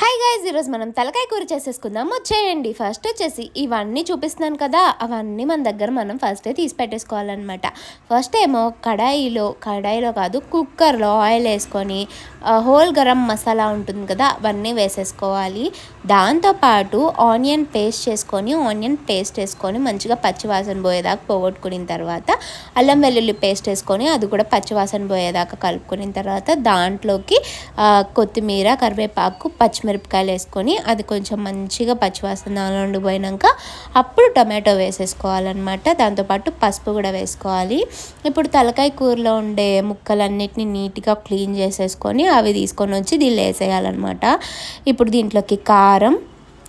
Hi guys, ఈరోజు మనం తలకాయ కూర చేసేసుకుందాం. వచ్చేయండి. ఫస్ట్ వచ్చేసి ఇవన్నీ చూపిస్తున్నాను కదా, అవన్నీ మన దగ్గర మనం ఫస్టే తీసి పెట్టేసుకోవాలన్నమాట. ఫస్ట్ ఏమో కడాయిలో కాదు, కుక్కర్లో ఆయిల్ వేసుకొని హోల్ గరం మసాలా ఉంటుంది కదా, అవన్నీ వేసేసుకోవాలి. దాంతోపాటు ఆనియన్ పేస్ట్ వేసుకొని మంచిగా పచ్చివాసన పోయేదాకా పోగొట్టుకున్న తర్వాత అల్లం వెల్లుల్లి పేస్ట్ వేసుకొని అది కూడా పచ్చివాసన పోయేదాకా కలుపుకున్న తర్వాత దాంట్లోకి కొత్తిమీర, కరివేపాకు, పచ్చిమిరపకాయలు వేసుకొని అది కొంచెం మంచిగా పచ్చివాసన పోయినాక అప్పుడు టమాటో వేసేసుకోవాలన్నమాట. దాంతోపాటు పసుపు కూడా వేసుకోవాలి. ఇప్పుడు తలకాయ కూరలో ఉండే ముక్కలన్నిటిని నీట్గా క్లీన్ చేసేసుకొని అవి తీసుకొని వచ్చి దీనిలో వేసేయాలన్నమాట. ఇప్పుడు దీంట్లోకి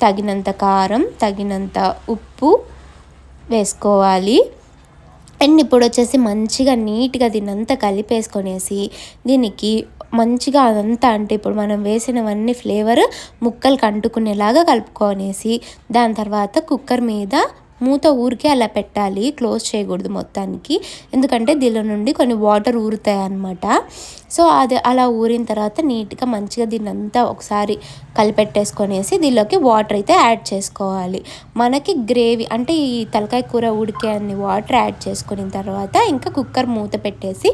తగినంత ఉప్పు వేసుకోవాలి. అండ్ ఇప్పుడు వచ్చేసి మంచిగా నీట్గా దీన్నంతా కలిపేసుకొనేసి దీనికి మంచిగా అదంతా అంటే ఇప్పుడు మనం వేసినవన్నీ ఫ్లేవర్ ముక్కలకు అంటుకునేలాగా కలుపుకొనేసి దాని తర్వాత కుక్కర్ మీద మూత ఊరికే అలా పెట్టాలి, క్లోజ్ చేయకూడదు మొత్తానికి. ఎందుకంటే దీనిలో నుండి కొన్ని వాటర్ ఊరుతాయి అన్నమాట. సో అది అలా ఊరిన తర్వాత నీట్గా మంచిగా దీన్నంతా ఒకసారి కలిపెట్టేసుకొనేసి దీనిలోకి వాటర్ అయితే యాడ్ చేసుకోవాలి. మనకి గ్రేవీ అంటే ఈ తలకాయ కూర ఉడికే అన్ని వాటర్ యాడ్ చేసుకున్న తర్వాత ఇంకా కుక్కర్ మూత పెట్టేసి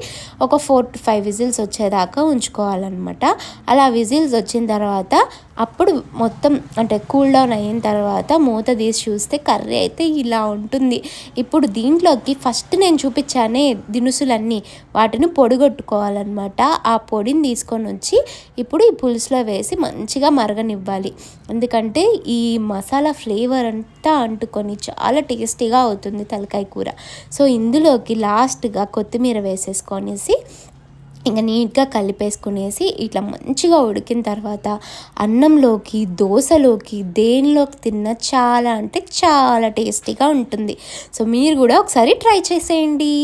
ఒక 4 to 5 విజిల్స్ వచ్చేదాకా ఉంచుకోవాలన్నమాట. అలా విజిల్స్ వచ్చిన తర్వాత అప్పుడు మొత్తం అంటే కూల్ డౌన్ అయిన తర్వాత మూత తీసి చూస్తే కర్రీ అయితే ఇలా ఉంటుంది. ఇప్పుడు దీంట్లోకి ఫస్ట్ నేను చూపించానే దినుసులన్నీ వాటిని పొడిగొట్టుకోవాలన్నమాట. ఆ పొడిని తీసుకొని వచ్చి ఇప్పుడు ఈ పులుసులో వేసి మంచిగా మరగనివ్వాలి. ఎందుకంటే ఈ మసాలా ఫ్లేవర్ అంతా అంటుకొని చాలా టేస్టీగా అవుతుంది తలకాయ కూర. సో ఇందులోకి లాస్ట్గా కొత్తిమీర వేసేసుకొనేసి ఇంకా నీట్గా కలిపేసుకునేసి ఇట్లా మంచిగా ఉడికిన తర్వాత అన్నంలోకి, దోశలోకి, దేనిలోకి తిన్నా చాలా అంటే చాలా టేస్టీగా ఉంటుంది. సో మీరు కూడా ఒకసారి ట్రై చేసేయండి.